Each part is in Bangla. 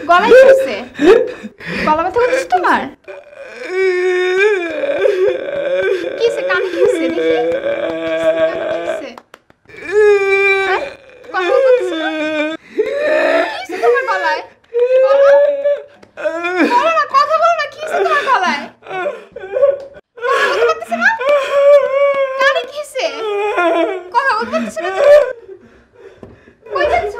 গলায় কি হচ্ছে? গলা ব্যথা করতেছে তোমার? কি হচ্ছে? কানে কি হচ্ছে দেখি? কি হচ্ছে? হ্যাঁ? কথা বলতেছে না? কি হচ্ছে তোমার গলায়? বলো বলো না, কথা বলো না, কি হচ্ছে তোমার গলায়? কথা বলতে পারতেছে না? কানে কি হচ্ছে? কথা বলতে পারতেছে না তুমি? কই যাচ্ছ?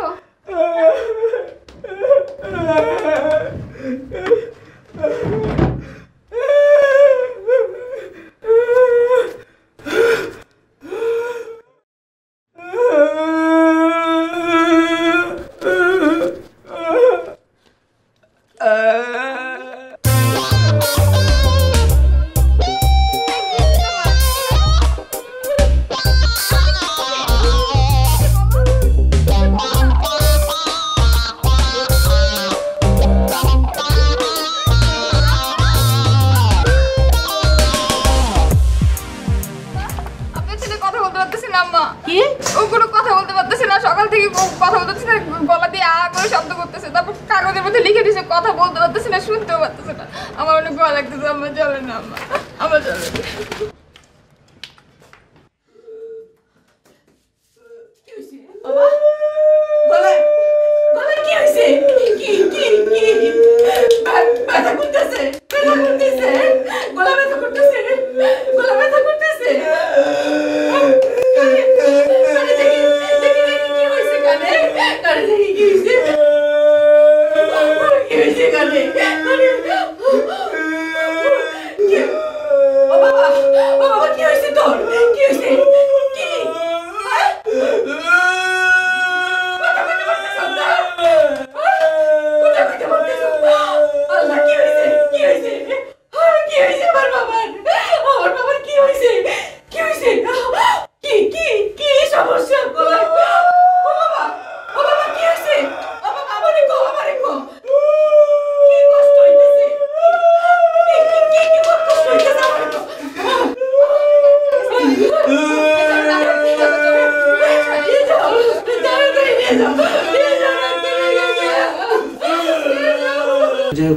সকাল থেকে কথা বলতেছে না, গলা দিয়ে আ করে শব্দ করতেছে, তারপর কাগজের মধ্যে লিখে দিছে, কথা বলতে পারতেছে না, শুনতেও পারতেছে না। আমার অনেক ভয় লাগতেছে, আমার চলে না, আমার চলে না।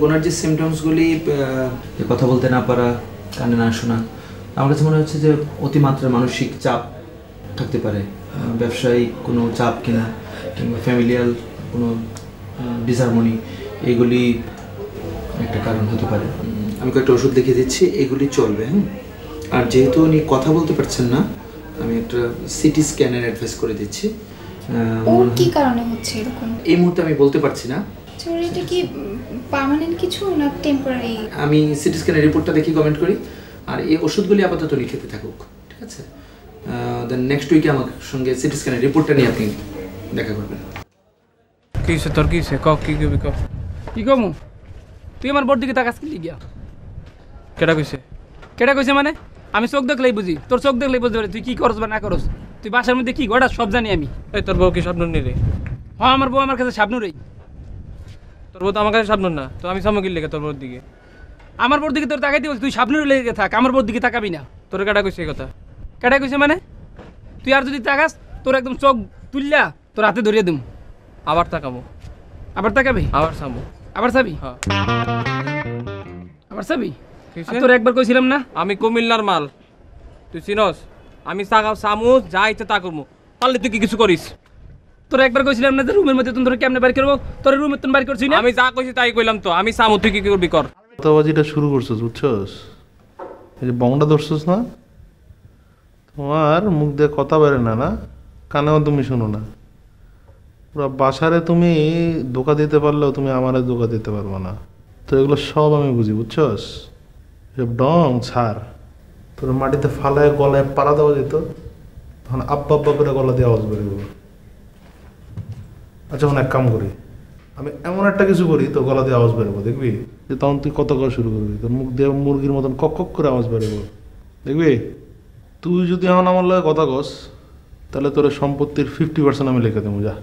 ওনার যে সিমটমসগুলি, কথা বলতে না পারা, কানে না শোনা, আমার কাছে মনে হচ্ছে যে অতিমাত্রার মানসিক চাপ থাকতে পারে, ব্যবসায়িক কোনো চাপ কিনা কিংবা ফ্যামিলিয়াল কোনো ডিসহারমনি, এগুলি একটা কারণ হতে পারে। আমি কয়েকটা ওষুধ লিখে দিচ্ছি, এগুলি চলবে। হ্যাঁ, আর যেহেতু উনি কথা বলতে পারছেন না, আমি একটা সিটি স্ক্যানের অ্যাডভাইস করে দিচ্ছি। ওর কি কারণে হচ্ছে এরকম এই মুহূর্তে আমি বলতে পারছি না। এটা কি পার্মানেন্ট কিছু না টেম্পোরারি? আমি সিটি স্ক্যানের রিপোর্টটা দেখি কমেন্ট করি, আর এই ওষুধগুলি আপাতত উনি খেতে থাকুক, ঠিক আছে? দেন নেক্সট উইকে আমার সঙ্গে সিটি স্ক্যানের রিপোর্টটা নিয়ে আপনি দেখা করবেন। কি হইছে তোর? কি হইছে? ক কি কবি ক। কি কমু? তুই আমার বোর্ড দিকে তাকাস কি লিগিয়া? কেডা কইছে? কেডা কইছে মানে? আমি চোখ দেখলেই বুঝি, তোর চোখ দেখলেই বুঝতে পারি তুই কি করছ বা না করছ। তুই বাসার মধ্যে কি ঘটা সব জানি আমি। এই তোর বউ কি স্বপ্ন রে? হ্যাঁ, আমার বউ আমার কাছে স্বপ্নরই। তোর বউ তো আমার কাছে স্বপ্ন না, তো আমি সামগ্রীর লেগে তোর বউর দিকে। আমার বউর দিকে তোর তাকাইতে বলছি, তুই স্বপ্নের লেগে থাক, আমার বউর দিকে তাকাবি না। তোর কেডা কইছে এই কথা? কেডা কইছে মানে? তুই আর যদি তাকাস তোর একদম চোখ তুললা তোর হাতে ধরিয়ে দিম। আবার তাকাবো? আবার তাকাবি? আবার চাবো। আবার চাবি? হ্যাঁ, আবার চাবি। তোর একবার কইছিলাম না আমি কুমিল্লার মাল, তুই চিনস? আমি সামু যা ইচ্ছে তা করবো, পারলে তুই কি কিছু করিস? তোর একবার কইছিলাম না যে রুমের মধ্যে তুমি কেমনে বাড়ি করবো, তোর রুমের তুমি বাড়ি করছি না? আমি যা কইছি তাই কইলাম তো, আমি সামু, তুই কি করবি কর। কথাবাজিটা শুরু করছিস, বুঝছস? এই যে বংটা ধরছিস না, তোমার মুখ দিয়ে কথা বেরো না, না কানেও তুমি শোনো না। পুরো বাসারে তুমি ধোকা দিতে পারলেও তুমি আমারে ধোকা দিতে পারবো না। তো এগুলো সব আমি বুঝি, বুঝছস? সব ডং ছাড়। তোর মাটিতে ফালায় গলায় পাড়া দেওয়া যেত, তখন আব্বা আব্বা করে গলা দিয়ে আওয়াজ বেরোব। আচ্ছা, এখন এক কাম করি, আমি এমন একটা কিছু করি তোর গলা দিয়ে আওয়াজ বেরোবো, দেখবি? যে তখন তুই কত করে শুরু করবি, তোর মুখ দিয়ে মুরগির মতন কক কক করে আওয়াজ বেরোবো, দেখবি? তুই যদি এখন আমার লগে কথা কস, তাহলে তোর সম্পত্তির 50% আমি লিখে দেবো, যা।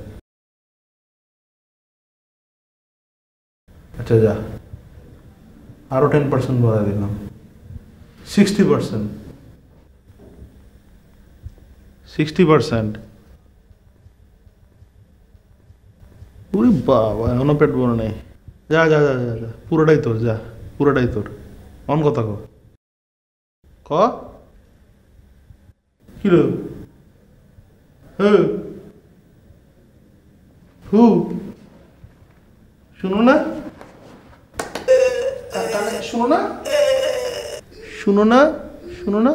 আচ্ছা যা, আরো 10% বাড়াই দিলাম, 60%। 60%। ওরে বাবা, এখনো পেট ভরে নেই। যা যা যা যা যা পুরোটাই তোর, যা পুরোটাই তোর। অন কথা ক, ক কি রে? হ্যাঁ হু শুনো না, শুনো না, শুনো না, শুনো না।